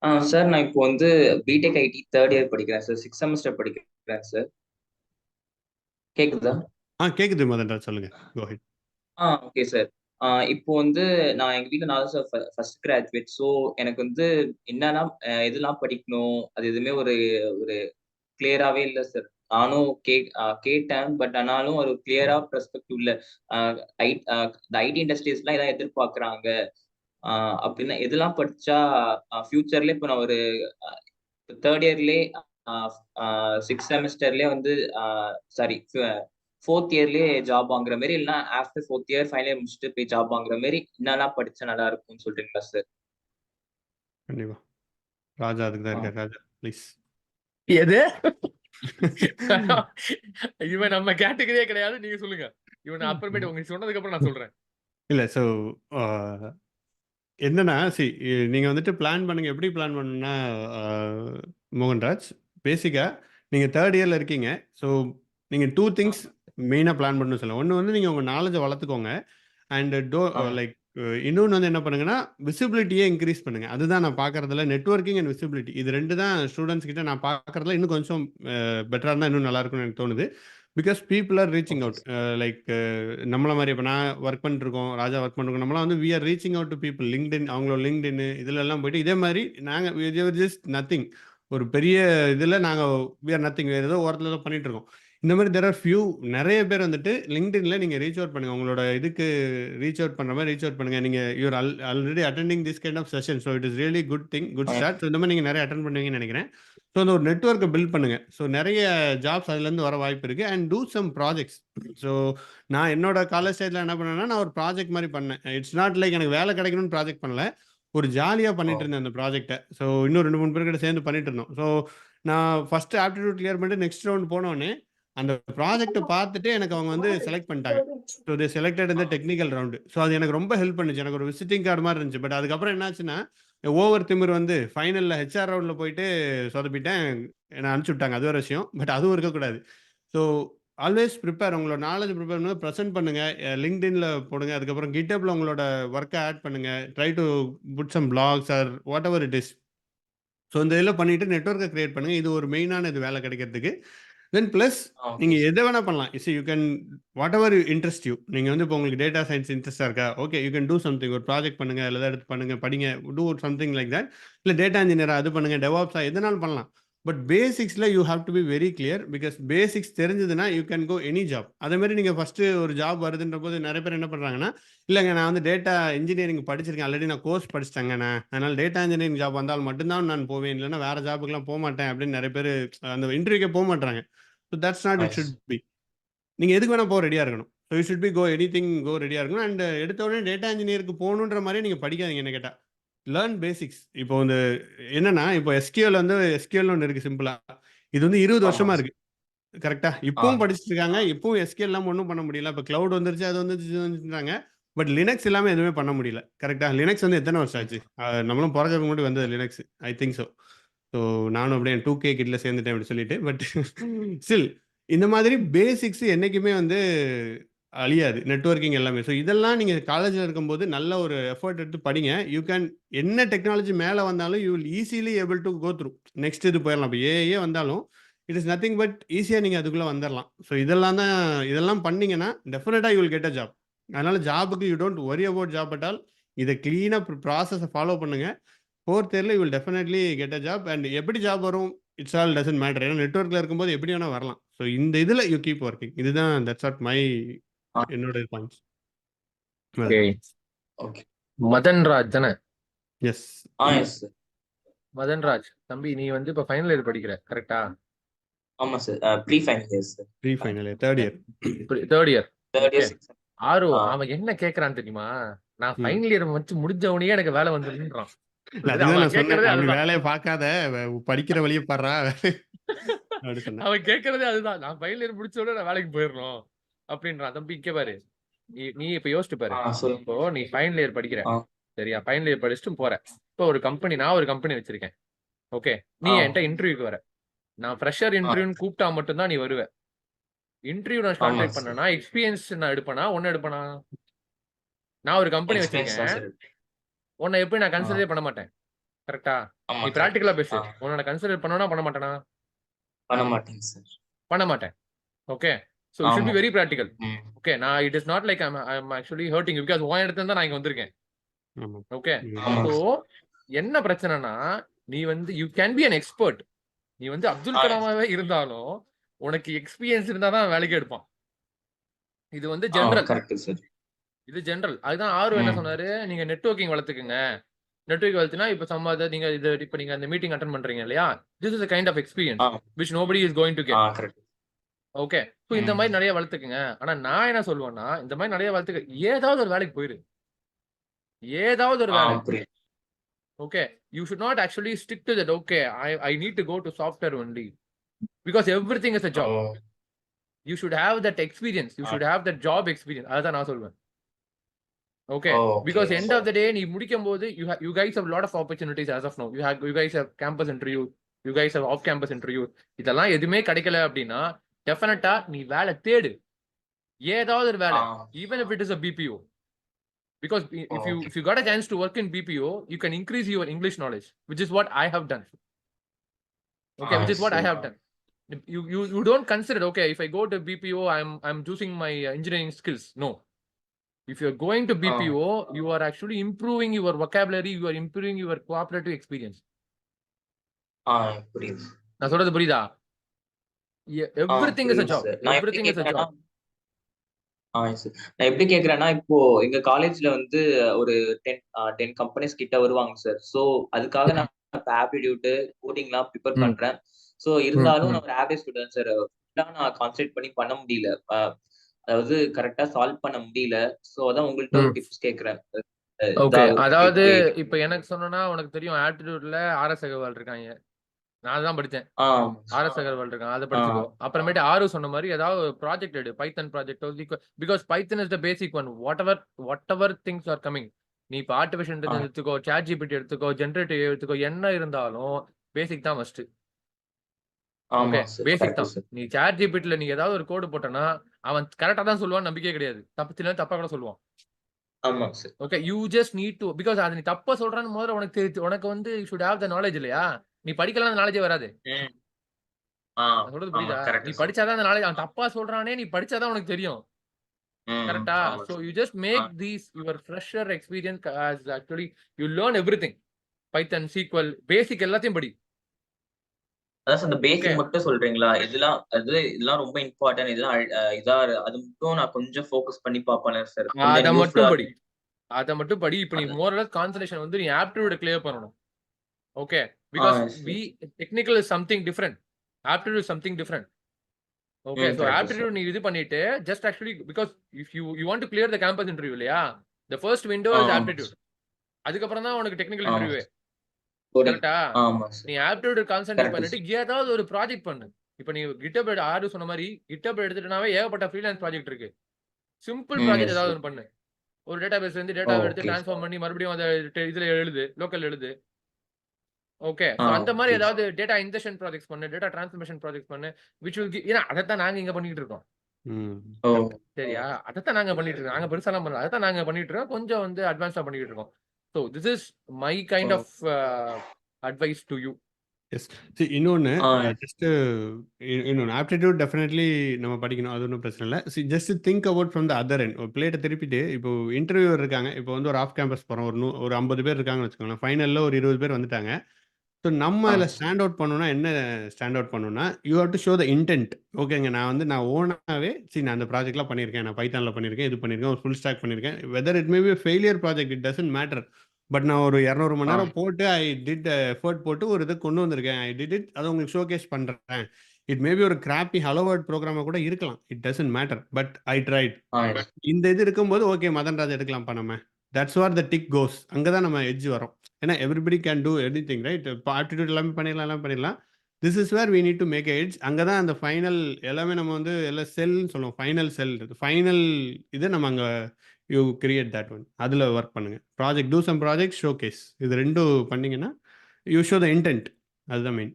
Sir நான் இப்போ வந்து பிடெக் ஐடி தேர்ட் இயர் படிக்கிறேன் சார். 6 செமஸ்டர் படிக்கிறேன் சார். கேக்குதா? கேக்குது மதன்ராஜ், சொல்லுங்க. கோ ஹெட். Okay sir. இப்போ வந்து நான் எங்க வீட்ல நான் தான் சார் ஃபர்ஸ்ட் கிராஜுவேட். ஸோ எனக்கு வந்து என்னன்னா எதெல்லாம் படிக்கணும் அது எதுவுமே ஒரு ஒரு கிளியராவே இல்ல சார். நானும் கேட்டேன். பட் ஆனாலும் ஒரு கிளியரா பெர்ஸ்பெக்டிவ் இல்ல. அ ஐ அ இந்த ஐடி இண்டஸ்ட்ரீஸ்லாம் இதான் எதிர்பார்க்குறாங்க. அப்படின்னா எதெல்லாம் படிச்சா ஃபியூச்சர்ல இப்ப நான் ஒரு தேர்ட் இயர்லயே அ அ 6 செமஸ்டர்லயே வந்து சாரி 4த் இயர்லயே ஜாப் வாங்குற மாரி, இல்லன்னா ஆஃப்டர் 4த் இயர் ஃபைனல் இயர் முடிச்சுட்டு போய் ஜாப் வாங்குற மாரி என்னலாம் படிச்சா நல்லா இருக்கும்னு சொல்றீங்களா சார்? கண்டிப்பா. ராஜா அதுக்கு தான் ஆ. இருக்காரு. ராஜா ப்ளீஸ். எது? இவன் நம்ம கேட்டகரியே கிடையாது. நீங்க சொல்லுங்க. இவன் அப்புறமேட்டு உங்களுக்கு சொன்னதுக்கு அப்புறம் நான் சொல்றேன். இல்ல. ஸோ என்னன்னா, நீங்க வந்துட்டு பிளான் பண்ணுங்க. எப்படி பிளான் பண்ணணும்னா, அ மோகன்ராஜ், பேசிக்கா நீங்க 3 இயர்ல இருக்கீங்க. ஸோ நீங்க 2 திங்ஸ் மெயினா பிளான் பண்ணணும்னு சொல்லலாம். ஒண்ணு வந்து நீங்க உங்க நாலேட்ஜ வளர்த்துக்கோங்க. And ah. லைக் இன்னொன்னு வந்து என்ன பண்ணுங்கன்னா, விசிபிலிட்டியே இன்கிரீஸ் பண்ணுங்க. அதுதான் நான் பார்க்கறதுல நெட்வொர்க்கிங் அண்ட் விசிபிலிட்டி. இது 2 தான் ஸ்டூடண்ட்ஸ் கிட்ட நான் பார்க்கறதுல இன்னும் கொஞ்சம் பெட்டரா இருந்தா இன்னும் நல்லா இருக்கும்னு எனக்கு தோணுது. Because people are reaching okay out. Sir. Like நம்மள மாரி இப்ப நான் வொர்க் பண்ணிட்டுருக்கோம். ராஜா வொர்க் பண்ணிருக்கோம். நம்மலாம் வந்து we are reaching out to people. LinkedIn அவங்களோட லிங்க்டின் இதுலலாம் போயிட்டு இதே மாரி நாங்க வி ஆர் ஜஸ்ட் நத்திங். ஒரு பெரிய இதுல நாங்க வி ஆர் நத்திங். வேற ஏதோ ஓரத்துல ஏதோ பண்ணிட்டு இருக்கோம். இந்த மாரி தேர் ஆர் ஃபியூ நெறைய பேர் வந்துட்டு லிங்க்டின்ல நீங்க ரீச் அவுட் பண்ணுங்க. உங்களோட இதுக்கு ரீச் அவுட் பண்ற மாரி ரீச் அவுட் பண்ணுங்க. நீங்க you are already attending this kind of session. So it is really good thing, good start. So இந்த மாரி நீங்க நெறைய அட்டெண்ட் பண்ணுவீங்கன்னு நெனைக்கிறேன். ஸோ அந்த ஒரு நெட்வொர்க்க பில்ட் பண்ணுங்க. ஸோ நெறைய ஜாப்ஸ் அதுலேருந்து வர வாய்ப்பு இருக்கு. And do some projects. So நான் என்னோட காலேஜ் சைட்ல என்ன பண்ணேன்னா, நான் ஒரு ப்ராஜெக்ட் மாரி பண்ணேன். இட்ஸ் நாட் லைக் எனக்கு வேலை கிடைக்கணும்னு ப்ராஜெக்ட் பண்ணல. ஒரு ஜாலியா ஓ! பண்ணிட்டு இருந்தேன் அந்த ப்ராஜெக்ட்ட. ஸோ இன்னும் 2, 3 பேர் கிட்ட சேர்ந்து பண்ணிட்டு இருந்தோம். ஸோ நான் ஃபர்ஸ்ட் ஆப்டிட்யூட் கிளியர் பண்ணிட்டு நெக்ஸ்ட் ரவுண்ட் போனோனே, அந்த ப்ராஜெக்ட்ட பார்த்துட்டு எனக்கு அவங்க வந்து செலக்ட் பண்ணிட்டாங்க. So they selected in the technical round. So அது எனக்கு ரொம்ப ஹெல்ப் பண்ணுச்சு. எனக்கு ஒரு விசிட்டிங் கார்டு மாரி இருந்துச்சு. பட் அதுக்கப்புறம் என்னாச்சுன்னா, ஓவர் திமிர் வந்து ஃபைனல்ல ஹெச்ஆர் ரவுண்ட்ல போயிட்டு சொதப்பிட்டேன். என்ன அனுப்பிச்சு விட்டாங்க. அது வேற விஷயம். பட் அதுவும் இருக்கக்கூடாது. So always prepare. உங்களோட நாலேட்ஜ் ப்ரிப்பேர் பண்ணுங்க. பிரசன்ட் பண்ணுங்க. லிங்க்டின்ல போடுங்க. அதுக்கப்புறம் கிட்டப்ல உங்களோட ஒர்க்க ஆட் பண்ணுங்க. Try to put some blogs or whatever it is. So இந்த இதில பண்ணிட்டு நெட்வொர்க்க கிரியேட் பண்ணுங்க. இது ஒரு மெயினான இது வேலை கிடைக்கிறதுக்கு. தென் பிளஸ் ஓகே நீங்க சார். எத வேணா பண்ணலாம். You can whatever interest you. நீங்க வந்து இப்போ உங்களுக்கு டேட்டா சயன்ஸ் இன்ட்ரெஸ்ட்டா இருக்கா? Okay, you can do something. ஒரு ப்ராஜெக்ட் பண்ணுங்க. இல்ல ஏதாவது எடுத்து பண்ணுங்க, படிங்க. Do something like that. இல்ல டேட்டா இன்ஜினியரா அது பண்ணுங்க. டெவாப்ஸா எதுனாலும் பண்ணலாம். பட் பேசிக்ஸ்ல you have to be very clear. Because basics தெரிஞ்சதுன்னா you can go any job. அதே மாரி நீங்க ஃபர்ஸ்ட்டு ஒரு ஜாப் வருதுன்ற போது நெறைய பேர் என்ன பண்றாங்கன்னா, இல்லங்க நான் வந்து டேட்டா இன்ஜினியரிங் படிச்சிருக்கேன். ஆல்ரெடி நான் கோர்ஸ் படிச்சுட்டேங்க நான். அதனால டேட்டா இன்ஜினியரிங் ஜாப் வந்தால் மட்டும் தான் நான் போவேன். இல்லன்னா வேற ஜாப்க்குலாம் போமாட்டேன் அப்படின்னு நெறைய பேரு அந்த இன்டர்வியூக்கே போமாட்றாங்க. So that's not it nice. Should be. நீங்க எதுக்கு வேணா ரெடியா இருக்கணும். So you should be go anything go ரெடியா இருக்கணும். அண்ட் எடுத்த உடனே டேட்டா இன்ஜினியருக்கு போகணுன்ற மாரியே நீங்க படிக்காதீங்க என்ன கேட்டா. Learn basics. இப்போ வந்து என்னன்னா, இப்போ எஸ்கியூஎல் வந்து எஸ்கியூஎல்னு ஒண்ணு இருக்கு சிம்பிளா. இது வந்து 20 ஆமா வருஷமா சார். இருக்கு. கரெக்ட்டா? ஆ. இப்பவும் படிச்சுட்டு இருக்காங்க. இப்பவும் எஸ்கியூஎல் இல்லாம ஒண்ணும் பண்ண முடியல. இப்ப கிளவுட் வந்துருச்சு, அது வந்துருச்சு, இது வந்துருச்சுன்றாங்க. பட் லினக்ஸ் இல்லாம எதுவுமே பண்ண முடியல. கரெக்ட்டா? லினக்ஸ் வந்து எத்தன வருஷம் ஆச்சு? நம்மளும் பொறக்கறதுக்கு முன்னாடி வந்தது Linux. I think so. So நானும் அப்படியே 2K கிட்ல சேர்ந்துட்டேன் அப்படி சொல்லிட்டு. பட் ஸ்டில் இந்த மாதிரி பேசிக்ஸ் என்னைக்குமே வந்து அழியாது. நெட்வொர்க்கிங் எல்லாமே. ஸோ இதெல்லாம் நீங்க காலேஜ்ல இருக்கும்போது நல்ல ஒரு எஃபோர்ட் எடுத்து படிங்க. யூ கேன் என்ன டெக்னாலஜி மேல வந்தாலும் you will easily able to go through. Next இது போயிரலாம். இப்ப ஏஐயே வந்தாலும் இட் இஸ் நத்திங் பட் ஈஸியா நீங்க அதுக்குள்ள வந்துரலாம். ஸோ இதெல்லாம் பண்ணீங்கன்னா டெஃபினட்டா you will get a job. அதனால ஜாப்க்கு you don't worry about job at all. இத கிளீனா ப்ராசஸ ஃபாலோ பண்ணுங்க. 4த் இயர்ல you will definitely get a job. And எப்படி ஜாப் வரும்? It's all doesn't matter. ஏன்னா நெட்வொர்க்ல இருக்கும்போது எப்படி வேணா வரலாம். ஸோ இந்த இதுல யூ கீப் வொர்க்கிங். இதுதான் தட்ஸ் வாட் மை ஆ. என்னோட பாயிண்ட்ஸ். ஓகே. ஓகே. மதன்ராஜ் தானே? எஸ். Yes sir. மதன்ராஜ் தம்பி, நீ வந்து இப்ப ஃபைனல் இயர் படிக்கிற கரெக்டா? ஆமா sir. Pre final year sir. Pre final year, 3rd year. Third year. Third okay. Year 6. ஆரு ஆ. அவன் என்ன கேக்குறான் தெரியுமா? நான் ம். ஃபைனல் இயர் வச்சு முடிஞ்சவனே எனக்கு வேலை வந்துருன்றான். இல்ல அதுதான் அவன் நான் சொன்னேன். கேக்குறதே அப்படி அதுதான். வேலைய பார்க்காத. படிக்கிற வழிய பார்றா. அப்படி சொன்னேன். அவன் கேக்குறதே அதுதான். நான் ஃபைனல் இயர் முடிச்ச உடனே நான் வேலைக்கு போயிடணும் அப்படின்றான். தம்பி இங்க பாரு. நீ இப்ப யோசிச்சு பாரு. சொல்லுங்க. இப்போ நீ ஃபைனல் இயர் படிக்கிற. ஆ. சரியா? ஃபைனல் இயர் படிச்சுட்டு போற. இப்போ நான் ஒரு கம்பெனி வச்சிருக்கேன். ஓகே. நீ ஆ. என்கிட்ட இன்டர்வியூக்கு வர. நான் ஃப்ரெஷர் ஆ. இன்டர்வியூன்னு கூப்பிட்டா மட்டும் தான் நீ வருவ. இன்டர்வியூ நான் ஆமா கான்டாக்ட் சார். பண்ணனா எக்ஸ்பீரியன்ஸ் நான் எடுப்பனா உன்ன எடுப்பனா? நான் ஒரு கம்பெனி எக்ஸ்பீரியன்ஸ் தான் வச்சிருக்கேன். சார். உன்னை எப்படி நான் ஆ. கன்சிடரே பண்ண மாட்டேன். கரெக்டா? ஆமா நீ கரெக்ட். பிராக்டிகலா பேசு. ஆ உன்ன கன்சிடர் பண்ணனா பண்ண மாட்டேனா? பண்ண மாட்டேங்க சார். பண்ண மாட்டேன். ஓகே. ஸோ யூ ஷுட் ஆமா. Be very practical. Hmm. Okay. நான் it is not like I am actually hurting you because உன் இடத்துல இருந்து தான் நான் இங்க வந்திருக்கேன். ஆமா. ஓகே. ஆமா ஸோ சார். என்ன பிரச்சனைனா, நீ வந்து you can be an expert. நீ வந்து அப்துல் ஆ கலாமாவே இருந்தாலும் உனக்கு எக்ஸ்பீரியன்ஸ் இருந்தா தான் வேலைக்கு எடுப்பான். இது வந்து ஆ ஜெனரல். Correct sir. இது ஜெனரல். அதுதான் ஆரு என்ன ம். சொன்னாரு, நீங்க நெட்வொர்க்கிங் வளர்த்துக்குங்க. நெட்வொர்க் வளர்த்துனா இப்ப நீங்க இப்ப நீங்க அந்த மீட்டிங் அட்டெண்ட் பண்றீங்க இல்லையா? This is a kind of experience uh which nobody is going to uh get. Correct. Okay. So இந்த ம். மாதிரி நிறைய வளர்த்துக்குங்க. ஆனா நான் என்ன சொல்லுவேன்னா, இந்த மாதிரி நிறைய வளர்த்துக்க ஏதாவது ஒரு வேலைக்கு போயிரு. ஏதாவது ஒரு ஆ வேலை. புரியுது. Okay. You should not actually stick to that. Okay. I need to go to software only. Because everything is a oh! Job. You should have that experience. You uh should have that job experience. அதுதான் நான் சொல்லுவேன். Okay. Okay because end sir. Of the day நீ முடிக்கும்போது you guys have lot of opportunities as of now. You guys have campus interview. You guys have off campus interview. இதெல்லாம் எதுவுமே கிடைக்கல அப்படின்னா டெஃபினட்டா நீ வேலை தேடு. ஏதாவது ஒரு ஆ வேலை. Even if it is a BPO. Because if okay. you got a chance to work in BPO, you can increase your English knowledge, which is what I have done. Uh Okay, which is what I சரி. have done. You don't consider, okay, if I go to BPO, I'm choosing my engineering skills. No. If you're going to uh BPO, you are actually improving your vocabulary, you are improving your cooperative experience. ஆ புரியுது. நான் சொல்றது புரியுதா? ஆ Everything is a புரியுது job. Sir. நான் எப்படி Everything is a கேட்கிறேன்னா job. Sir. நான் எப்படி கேட்கிறேன்னா, இப்போ எங்க காலேஜ்ல வந்து ஒரு 10 கம்பெனிஸ் கிட்ட வருவாங்க சார். ஸோ அதுக்காக ம், நான் இப்ப ஆப்டிட்யூட், கோடிங்லாம் ப்ரிப்பேர் ம், பண்றேன். ஸோ ம், இருந்தாலும் ம். நான் ஒரு ஆவரேஜ் ஸ்டூடண்ட் சார். ஃபுல்லா நான் கான்சன்ட்ரேட் பண்ணி பண்ண முடியல. அதாவது கரெக்ட்டா சால்வ் பண்ண முடியல. ஸோ அதான் உங்கள்ட்ட ஒரு ம். டிப்ஸ் கேட்கிறேன். ஓகே. ஏதாவது அதாவது இப்படி இப்ப எனக்கு சொன்னோம்னா உனக்கு தெரியும் ஆப்டிடியூட்ல ஆர்எஸ் அகர்வால் இருக்காங்க. நான் தான் படிச்சேன். ஆ ஆர்எஸ் அகர்வால் இருக்கான். அத ஆ படிச்சுக்கோ. அப்புறமேட்டு ஆரு சொன்ன மாரி ஏதாவது ப்ராஜெக்ட் எடு. பைத்தன் ப்ராஜெக்ட்டோ because Python is the basic one. Whatever things are coming. நீ இப்ப ஆர்டிஃபிஷியல் ஆ இன்டெலிஜென்ஸ் எடுத்துக்கோ, சாட் ஜிபிடி எடுத்துக்கோ, ஜெனரேட்டிவ் எடுத்துக்கோ, என்ன இருந்தாலும் பேசிக் தான் மஸ்ட். ஓகே. ஆமா சார். பேசிக் கரெக்ட் தான். சார். நீ சாட் ஜிபிடில நீ ஏதாவது ஒரு கோடு போட்டனா, அவன் கரெக்ட்டா தான் சொல்லுவான்னு நம்பிக்கையே கிடையாது. தப்பா கூட சொல்லுவான். ஆமாங்க sir. Okay. You just need to because அது நீ தப்பா சொல்றான்னு முதல்ல உனக்கு வந்து you should have the knowledge இல்லையா? நீ படிக்கலன்னா அந்த நாலேட்ஜே வராது. ம். ஆ நான் சொல்றது ஆமா புரியுதா? நீ கரெக்ட் சார். படிச்சா தான் அந்த நாலேட்ஜ் அவன் ஆ தப்பா சொல்றானே நீ படிச்சா தான் உனக்கு தெரியும். ம். கரெக்ட்டா? ஆமா so sir. You just uh make these your fresher experience as actually you learn everything. Python, SQL basic எல்லாத்தையும் படி. அதான் சார் இந்த ஓகே. பேசிக் மட்டும் சொல்றீங்களா? இதெல்லாம் ரொம்ப இம்பார்ட்டன்ட். இதெல்லாம் இதா அது மட்டும் நான் கொஞ்சம் ஃபோக்கஸ் பண்ணி பார்ப்பேன்ல சார். கொஞ்சம் அத எனக்கு மட்டும் யூஸ்ஃபுல்லா படி. இருக்கும். அத மட்டும் படி. இப்ப நீ அது மோர் ஆர் லெஸ் கான்சன்ட்ரேஷன் வந்து நீ ஆப்டிட்யூட் கிளியர் பண்ணணும். Okay. Uh because yes sir. Technical is something different. Aptitude is something different. Okay. So correct sir. Aptitude நீ இது பண்ணிட்டு just actually because if you want to clear the campus interview இல்லையா? The first window is ஆமா aptitude. Sir. அதுக்கப்புறம் தான் உனக்கு technical ஆமா இன்டர்வியூவே. Sir. Coding. கரெக்ட்டா? ஆமா நீ சார். ஆப்டிட்யூட் கான்சன்ட்ரேட் கரெக்ட் பண்ணிட்டு சார். ஏதாவது ஒரு ப்ராஜெக்ட் பண்ணு. இப்ப நீ GitHub ஆரு சொன்ன மாரி GitHub எடுத்துட்டனாவே ஏகப்பட்ட ஃப்ரீலான்ஸ் ப்ராஜெக்ட் இருக்கு. சிம்பிள் ப்ராஜெக்ட் எஸ் ஏதாவது சார். ஒண்ணு பண்ணு. ஒரு டேட்டாபேஸ்ல இருந்து டேட்டாவ எடுத்து ஓகே சார். ட்ரான்ஸ்ஃபார்ம் பண்ணி மறுபடியும் அத இதுல எழுது. லோக்கல்ல எழுது. ஓகே. ஆ சோ அந்த மாரி ஓகே ஏதாவது சார். டேட்டா இன்ஜெக்ஷன் ப்ராஜெக்ட்ஸ் பண்ணு. டேட்டா டிரான்ஸ்ஃபர்மேஷன் ப்ராஜெக்ட்ஸ் பண்ணு. which will ஏன்னா அதத்தான் நாங்க இங்க பண்ணிட்டு இருக்கோம். ம். ஓ! கரெக்ட். சரியா? அதத்தான் நாங்க பண்ணிட்டு இருக்கோம். நாங்க பெருசாலாம் பண்ணல. அதத்தான் நாங்க பண்ணிட்டு இருக்கோம். கொஞ்சம் வந்து அட்வான்ஸ்டா பண்ணிட்டு இருக்கோம். So this is my kind oh! Of advice to you. Yes. இன்னொன்னு ஆ ஜஸ்ட்டு இன்னொன்னு ஆப்டிட்யூட் டெஃபினெட்லி நம்ம படிக்கணும். அது ஒண்ணும் பிரச்சனை இல்ல. Just think about from the other end. ஒரு பிளேட்ட திருப்பிட்டு இப்போ இன்டர்வியூவர் இருக்காங்க. இப்போ வந்து ஒரு ஆஃப் கேம்பஸ் போறோம். ஒரு 50 பேர் இருக்காங்கன்னு வச்சுக்கோங்களேன். ஃபைனல்ல ஒரு 20 பேர் வந்துட்டாங்க. ஸோ நம்ம ஆ அதில ஸ்டாண்ட் அவுட் பண்ணணும்னா என்ன ஸ்டாண்ட் அவுட் பண்ணணும்னா, you have to show the intend. ஓகேங்க. நான் ஓனாவே நான் அந்த ப்ராஜெக்ட்லாம் பண்ணியிருக்கேன். நான் பைத்தான்ல பண்ணியிருக்கேன். இது பண்ணியிருக்கேன். ஒரு ஃபுல் ஸ்டாக் பண்ணியிருக்கேன். Whether it may B failure project it doesn't matter. But நான் ஒரு 200 மணி ஆ நேரம் போட்டு ஐ டிட் எஃபோர்ட் போட்டு ஒரு இத கொண்டு வந்திருக்கேன். I did it. அத உங்களுக்கு ஷோகேஸ் பண்றேன். இட் மே பி ஒரு கிராப்பி ஹலோ வேர்ட் புரோகிராமா கூட இருக்கலாம். It doesn't matter. But I tried. Yes. இந்த இது இருக்கும்போது ஓகே மதன் ராஜ் எடுக்கலாம்ப்பா நம்ம. That's where the dig goes. அங்க தான் நம்ம எட்ஜ் வரும். ஏன்னா everybody can do anything right. இப்போ ஆப்டிட்யூட் எல்லாமே பண்ணிடலாம். This is where we need to make a edge. அங்க தான் அந்த ஃபைனல் எல்லாமே நம்ம வந்து எல்லாம் செல்னு சொல்லுவோம். ஃபைனல் செல். ஃபைனல் இத நம்ம அங்க யூ கிரியேட் தட் ஒன். அதுல ஒர்க் பண்ணுங்க. Do some project showcase. இது 2 பண்ணீங்கன்னா, யூ ஷோ த இன்டென்ட். அதுதான் மெயின்.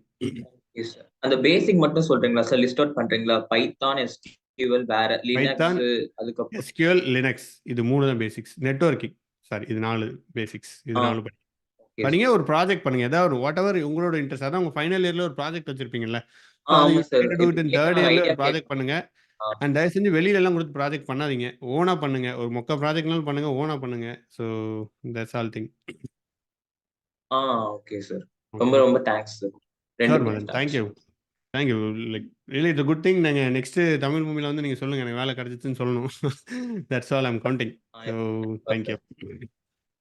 Okay sir. அந்த பேசிக் மட்டும் சொல்றீங்களா சார்? லிஸ்ட் அவுட் பண்றீங்களா? பைத்தான், SQL வேற லினக்ஸ் பைத்தான், அதுக்கப்புறம் SQL, லினக்ஸ் இது 3 தான் பேசிக்ஸ். நெட்வொர்க்கிங் சாரி இது 4 பேசிக்ஸ். இது ஆ 4 படி. ஓகே பண்ணீங்க சார். ஒரு ப்ராஜெக்ட் பண்ணுங்க. ஏதாவது ஒரு வாட்டெவர் உங்களோட இன்ட்ரெஸ்ட். அதான் உங்க ஃபைனல் இயர்ல ஒரு ப்ராஜெக்ட் வச்சிருப்பீங்கல்ல. ஸோ அது ஆமா சார். டூ இப்ப இட் இன் தேர்ட் கேட்கறாங்க, இயர்ல ஐடியா ஒரு ப்ராஜெக்ட் கேட்கறாங்க. பண்ணுங்க. ஆ. அண்ட் தயவு செஞ்சு வெளியில எல்லாம் கொடுத்து ப்ராஜெக்ட் பண்ணாதீங்க. ஓனா பண்ணுங்க. ஒரு மொக்க ப்ராஜெக்ட்னாலும் பண்ணுங்க. ஓனா பண்ணுங்க. So that's all thing. Uh okay sir. ரொம்ப ஓகே. ரொம்ப தேங்க்ஸ் சார். ஷூர் 2க்குமே Madan. Thanks. Thank you. Like really it's a good thing. நீங்க நெக்ஸ்ட் தமிழ் மூவில வந்து நீங்க சொல்லுங்க எனக்கு வேலை கிடைச்சிச்சுன்னு சொல்லணும். That's all I am counting. Uh so thank okay. You.